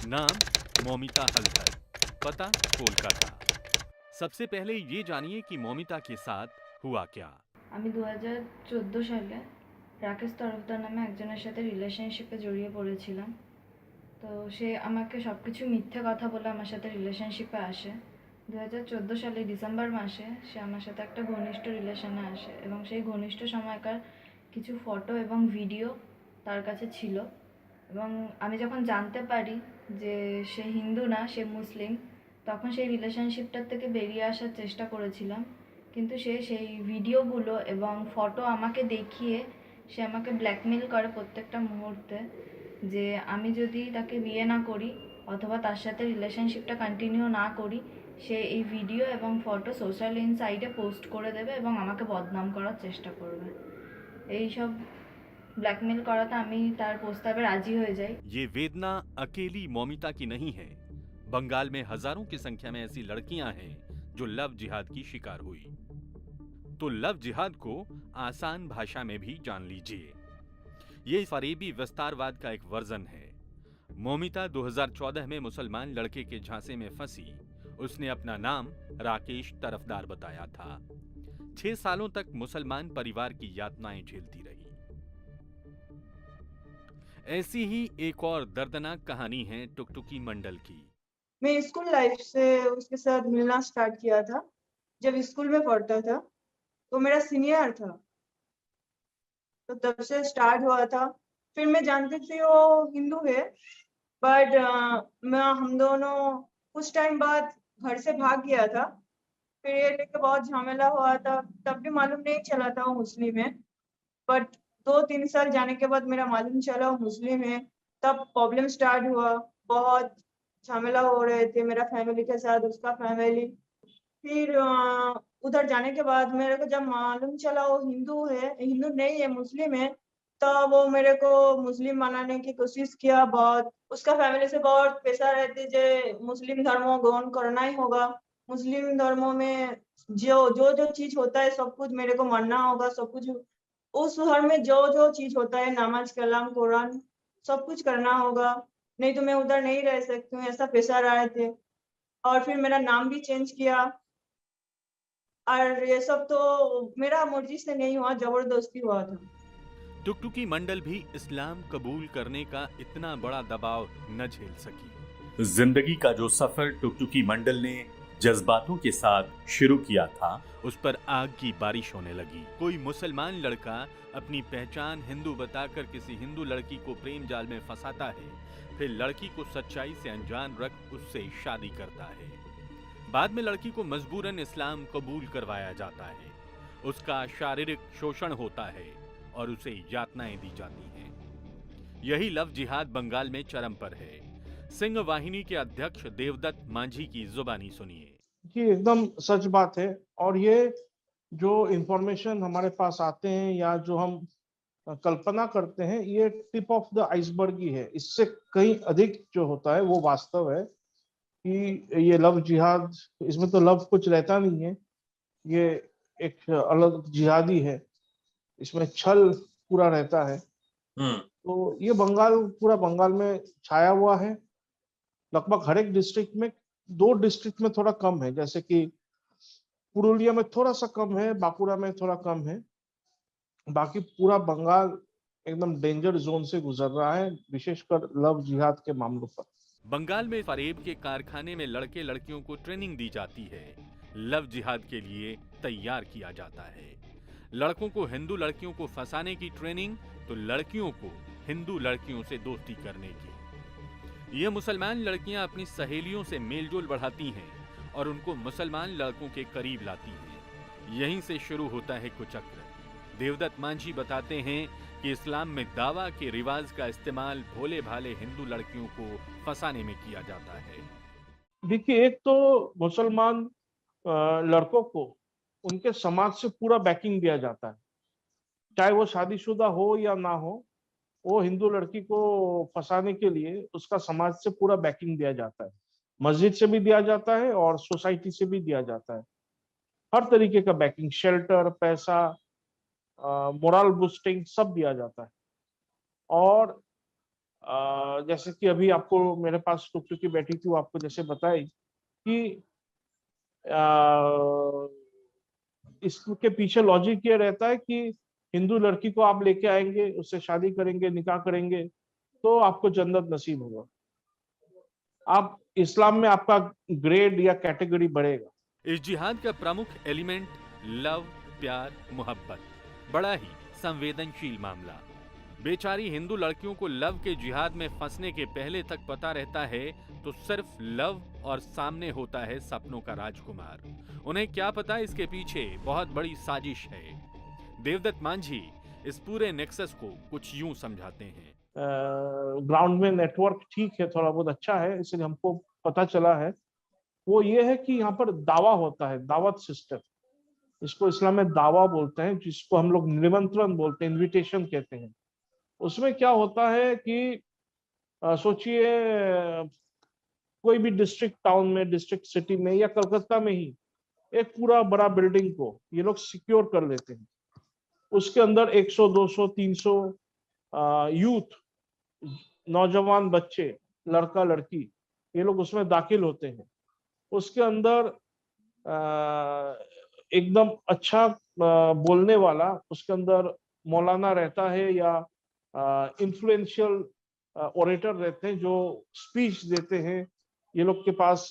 नाम मौमिता हल्दर, पता कोलकाता। सबसे पहले ये जानिए कि मौमिता के साथ हुआ क्या। আমি 2014 সালে রাকেশ তরফদার নামে একজনের সাথে রিলেশনশিপে জড়িয়ে পড়েছিলাম। তো সে আমাকে সব কিছু মিথ্যে কথা বলে আমার সাথে রিলেশনশিপে আসে। 2014 সালে ডিসেম্বর মাসে সে আমার সাথে একটা ঘনিষ্ঠ রিলেশনে আসে এবং সেই ঘনিষ্ঠ সময়কার কিছু ফটো এবং ভিডিও তার কাছে ছিল। এবং আমি যখন জানতে পারি যে সে হিন্দু না, সে মুসলিম, তখন সেই রিলেশনশিপটার থেকে বেরিয়ে আসার চেষ্টা করেছিলাম। কিন্তু সে সেই ভিডিওগুলো এবং ফটো আমাকে দেখিয়ে সে আমাকে ব্ল্যাকমেল করে প্রত্যেকটা মুহূর্তে, যে আমি যদি তাকে বিয়ে না করি অথবা তার সাথে রিলেশনশিপটা কন্টিনিউ না করি, সে এই ভিডিও এবং ফটো সোশ্যাল সাইটে পোস্ট করে দেবে এবং আমাকে বদনাম করার চেষ্টা করবে। এই সব ব্ল্যাকমেল করাতে আমি তার প্রস্তাবে রাজি হয়ে যাই। ये वेदना अकेली मौमिता की नहीं है। बंगाल में हजारों की संख्या में ऐसी लड़कियां हैं जो लव जिहाद की शिकार हुई। तो लव जिहाद को आसान भाषा में भी जान लीजिए। ये फरेबी विस्तारवाद का एक वर्जन है। मौमिता 2014 में मुसलमान लड़के के झांसे में फंसी। उसने अपना नाम राकेश तरफदार बताया था। 6 सालों तक मुसलमान परिवार की यातनाएं झेलती रही। ऐसी ही एक और दर्दनाक कहानी है टुकटुकी मंडल की। मैं स्कूल लाइफ से उसके साथ मिलना स्टार्ट किया था। जब स्कूल में पढ़ता था तो मेरा सीनियर था, तो तब से स्टार्ट हुआ था। फिर मैं जानती थी वो हिंदू है, बट मैं हम दोनों कुछ टाइम बाद घर से भाग गया था। फिर ये लेके बहुत झमेला हुआ था, तब भी मालूम नहीं चला था वो मुस्लिम है। बट 2-3 साल जाने के बाद मेरा मालूम चला वो मुस्लिम है। तब प्रॉब्लम स्टार्ट हुआ, बहुत झमेला हो रहे थे मेरा फैमिली के साथ, उसका फैमिली। फिर उधर जाने के बाद मेरे को जब मालूम चला वो हिंदू है, हिंदू नहीं है, मुस्लिम है, तब वो मेरे को मुस्लिम बनाने की कोशिश किया बहुत। उसका फैमिली से बहुत प्रेशर रहती जे मुस्लिम धर्म ग्रहण करना ही होगा। मुस्लिम धर्मों में जो चीज़ होता है सब कुछ मेरे को मानना होगा, सब कुछ उस धर्म में जो चीज़ होता है नमाज़, कलाम, कुरान सब कुछ करना होगा, नहीं तो मैं उधर नहीं रह सकती हूँ, ऐसा प्रेशर आए थे। और फिर मेरा नाम भी चेंज किया। और ये सब तो मेरा मर्ज़ी से नहीं हुआ, ज़बरदस्ती हुआ था। टुकटुकी मंडल भी इस्लाम कबूल करने का इतना बड़ा दबाव न झेल सकी। जिंदगी का जो सफर टुकटुकी मंडल ने जज्बातों के साथ शुरू किया था, उस पर आग की बारिश होने लगी। कोई मुसलमान लड़का अपनी पहचान हिंदू बताकर किसी हिंदू लड़की को प्रेम जाल में फंसाता है, फिर लड़की को सच्चाई से अनजान रख उससे शादी करता है। बाद में लड़की को मजबूरन इस्लाम कबूल करवाया जाता है। उसका शारीरिक शोषण होता है और उसे यातनाएं दी जाती हैं। यही लव जिहाद बंगाल में चरम पर है। सिंह वाहिनी के अध्यक्ष देवदत्त मांझी की जुबानी सुनिए। ये एकदम सच बात है। और ये जो इंफॉर्मेशन हमारे पास आते हैं या जो हम कल्पना करते हैं, ये टिप ऑफ द आइसबर्ग ही है। इससे कहीं अधिक जो होता है वो वास्तव है कि ये लव जिहाद, इसमें तो लव कुछ रहता नहीं है, ये एक अलग जिहादी है, इसमें छल पूरा रहता है। तो ये पूरा बंगाल में छाया हुआ है। लगभग हर एक डिस्ट्रिक्ट में, 2 डिस्ट्रिक्ट में थोड़ा कम है, जैसे कि पुरुलिया में थोड़ा सा कम है, बांकुड़ा में थोड़ा कम है। बाकी पूरा बंगाल एकदम डेंजर जोन से गुजर रहा है, विशेषकर लव जिहाद के मामलों पर। बंगाल में फरेब के कारखाने में लड़के लड़कियों को ट्रेनिंग दी जाती है। लव जिहाद के लिए तैयार किया जाता है। लड़कों को हिंदू लड़कियों को फंसाने की ट्रेनिंग, तो लड़कियों को हिंदू लड़कियों से दोस्ती करने की। ये मुसलमान लड़कियां अपनी सहेलियों से मेलजोल बढ़ाती हैं और उनको मुसलमान लड़कों के करीब लाती हैं। यहीं से शुरू होता है कुचक्र। देवदत्त मांझी बताते हैं कि इस्लाम में दावा के रिवाज का इस्तेमाल भोले भाले हिंदू लड़कियों को फंसाने में किया जाता है। देखिए, एक तो मुसलमान लड़कों को उनके समाज से पूरा बैकिंग दिया जाता है, चाहे वो शादीशुदा हो या ना हो। वो हिंदू लड़की को फंसाने के लिए उसका समाज से पूरा बैकिंग दिया जाता है, मस्जिद से भी दिया जाता है और सोसाइटी से भी दिया जाता है। हर तरीके का बैकिंग, शेल्टर, पैसा, मोरल बूस्टिंग सब दिया जाता है। और जैसे कि अभी आपको मेरे पास टुकटुक की बेटी थी, वो आपको जैसे बताई कि इसके पीछे लॉजिक ये रहता है कि हिंदू लड़की को आप लेके आएंगे, उससे शादी करेंगे, निकाह करेंगे, तो आपको जन्नत नसीब होगा। आप इस्लाम में आपका ग्रेड या कैटेगरी बढ़ेगा। इस जिहाद का प्रमुख एलिमेंट लव, प्यार, मोहब्बत, बड़ा ही संवेदनशील मामला। बेचारी हिंदू लड़कियों को लव के जिहाद में फंसने के पहले तक पता रहता है तो सिर्फ लव, और सामने होता है सपनों का राजकुमार। उन्हें क्या पता इसके पीछे बहुत बड़ी साजिश है। देवदत्त मांझी इस पूरे नेक्सस को कुछ यूं समझाते हैं। ग्राउंड में नेटवर्क ठीक है, थोड़ा बहुत अच्छा है, इसलिए हमको पता चला है। वो ये है कि यहाँ पर दावा होता है, दावत सिस्टम, इसको इस्लाम में दावा बोलते हैं, जिसको हम लोग निमंत्रण बोलते हैं, इनविटेशन कहते हैं। उसमें क्या होता है कि सोचिए कोई भी डिस्ट्रिक्ट टाउन में, डिस्ट्रिक्ट सिटी में या कलकत्ता में ही एक पूरा बड़ा बिल्डिंग को ये लोग सिक्योर कर लेते हैं। उसके अंदर 100, 200, 300 यूथ, नौजवान बच्चे, लड़का लड़की, ये लोग उसमें दाखिल होते हैं। उसके अंदर एकदम अच्छा बोलने वाला, उसके अंदर मौलाना रहता है या इन्फ्लुएंशियल ओरेटर रहते हैं जो स्पीच देते हैं। ये लोग के पास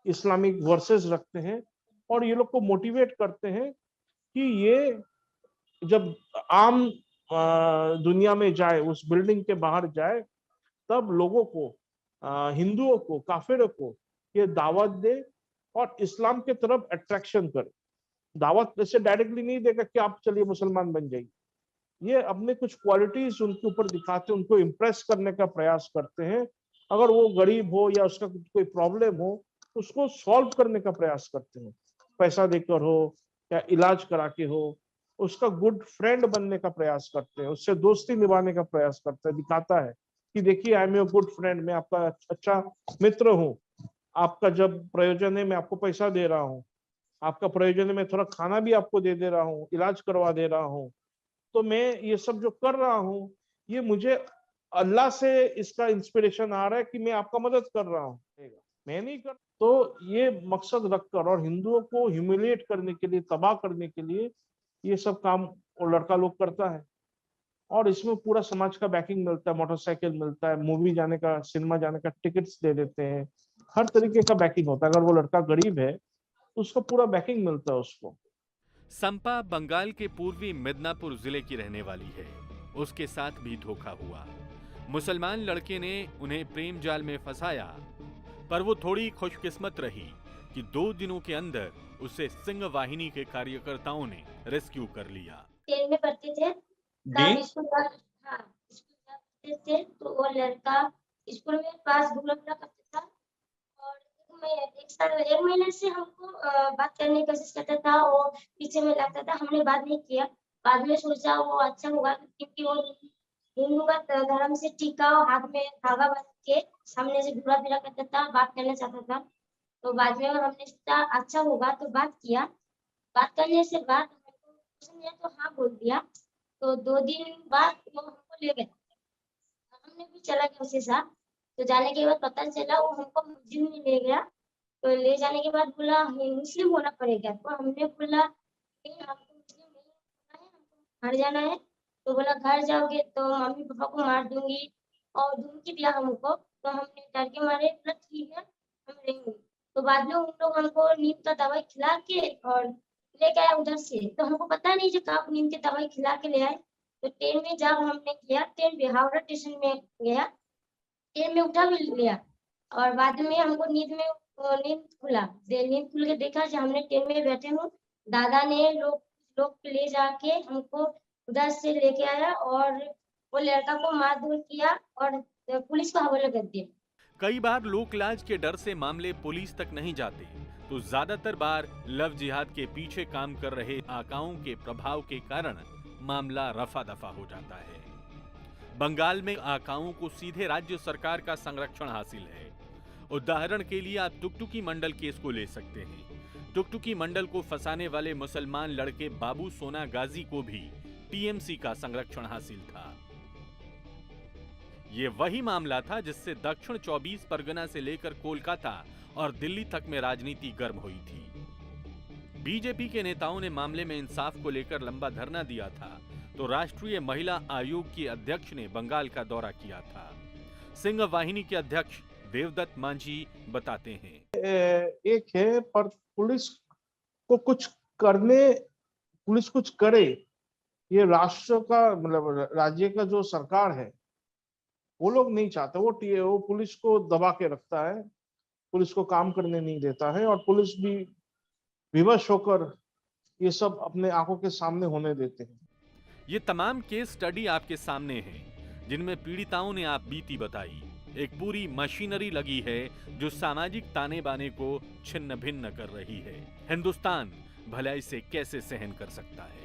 इस्लामिक वर्सेस रखते हैं और ये लोग को मोटिवेट करते हैं कि ये जब आम दुनिया में जाए, उस बिल्डिंग के बाहर जाए, तब लोगों को, हिंदुओं को, काफिरों को ये दावत दे और इस्लाम के तरफ अट्रैक्शन करे। दावत जैसे डायरेक्टली नहीं देगा कि आप चलिए मुसलमान बन जाइए। ये अपने कुछ क्वालिटीज उनके ऊपर दिखाते हैं, उनको इम्प्रेस करने का प्रयास करते हैं। अगर वो गरीब हो या उसका कोई प्रॉब्लम हो तो उसको सॉल्व करने का प्रयास करते हैं, पैसा देकर हो या इलाज करा के हो। उसका गुड फ्रेंड बनने का प्रयास करते हैं, उससे दोस्ती निभाने का प्रयास करते हैं, दिखाता है कि देखिए I am your good friend, मैं आपका अच्छा मित्र हूँ, आपका जब प्रयोजन है मैं आपको पैसा दे रहा हूँ, आपका प्रयोजन है मैं थोड़ा खाना भी आपको दे दे रहा हूँ, इलाज करवा दे रहा हूँ। तो मैं ये सब जो कर रहा हूँ ये मुझे अल्लाह से इसका इंस्पिरेशन आ रहा है कि मैं आपका मदद कर रहा हूँ, मैं नहीं कर। तो ये मकसद रखकर और हिंदुओं को ह्यूमिलिएट करने के लिए, तबाह करने के लिए ये सब काम वो लड़का लोग करता है। और इसमें पूरा समाज का बैकिंग मिलता है, मोटरसाइकिल मिलता है, मूवी जाने का, सिनेमा जाने का टिकट्स दे देते हैं, हर तरीके का बैकिंग होता है। अगर वो लड़का गरीब है तो उसको पूरा बैकिंग मिलता है उसको। संपा बंगाल के पूर्वी मिदनापुर जिले की रहने वाली है। उसके साथ भी धोखा हुआ। मुसलमान लड़के ने उन्हें प्रेम जाल में फंसाया, पर वो थोड़ी खुशकिस्मत रही कि 2 दिनों के अंदर उसे सिंह वाहिनी के कार्यकर्ताओं ने रेस्क्यू कर लिया। ट्रेन में पढ़ते थे, तब स्कूल जाते थे तो वो लड़का स्कूल में पास घूमना करता था और एक महीने से हमको बात करने की कोशिश करता था और पीछे में लगता था। हमने बात नहीं किया, बाद में सोचा वो अच्छा होगा क्योंकि वो हिंदू का धर्म से टीका और हाथ में धागा बांध के सामने से घूरा फिरा करता था, बात करना चाहता था। तो बाद में हमने सोचा अच्छा होगा तो बात किया। बात करने से बाद हमने तो हाँ बोल दिया। तो 2 दिन बाद वो हमको ले गए, हमने भी चला गया उसके साथ। तो जाने के बाद पता चला वो हमको मस्जिद में ले गया। तो ले जाने के बाद बोला मुस्लिम होना पड़ेगा। तो हमने बोला नहीं, हमको मुस्लिम नहीं होना है, हमको घर जाना है। तो बोला घर जाओगे तो मम्मी पापा को मार दूंगी और धमकी दिया हमको। तो हमने डर के मारे बोला ठीक है हम रहेंगे। तो बाद में उन लोग हमको नींद का दवाई खिला के और ले गया उधर से। तो हमको पता नहीं जो कब नींद की दवाई खिला के ले आए। तो ट्रेन में जब हमने किया, ट्रेन भी हावड़ा स्टेशन में गया, ट्रेन में उठा भी लिया और बाद में हमको नींद खुल के देखा कि हमने ट्रेन में बैठे हूँ। दादा ने लोग ले जाके हमको उधर से लेके आया और वो लड़का को मारधर किया और पुलिस को हवाले कर दिया। कई बार लोक लाज के डर से मामले पुलिस तक नहीं जाते, तो ज्यादातर बार लव जिहाद के पीछे काम कर रहे आकाओं के प्रभाव के कारण मामला रफा दफा हो जाता है। बंगाल में आकाओं को सीधे राज्य सरकार का संरक्षण हासिल है। उदाहरण के लिए आप टुकटुकी मंडल केस को ले सकते हैं। टुकटुकी मंडल को फंसाने वाले मुसलमान लड़के बाबू सोना गाजी को भी टीएमसी का संरक्षण हासिल था। ये वही मामला था जिससे दक्षिण 24 परगना से लेकर कोलकाता और दिल्ली तक में राजनीति गर्म हुई थी। बीजेपी के नेताओं ने मामले में इंसाफ को लेकर लंबा धरना दिया था, तो राष्ट्रीय महिला आयोग की अध्यक्ष ने बंगाल का दौरा किया था। सिंह वाहिनी के अध्यक्ष देवदत्त मांझी बताते हैं, एक है पर पुलिस को कुछ करे, ये राष्ट्र का मतलब राज्य का जो सरकार है वो लोग नहीं चाहते। वो पुलिस को दबा के रखता है, पुलिस को काम करने नहीं देता है और पुलिस भी विवश होकर ये सब अपने आंखों के सामने होने देते हैं। ये तमाम केस स्टडी आपके सामने हैं, जिनमें पीड़िताओं ने आप बीती बताई। एक पूरी मशीनरी लगी है जो सामाजिक ताने बाने को छिन्न भिन्न कर रही है। हिंदुस्तान भला इसे कैसे सहन कर सकता है?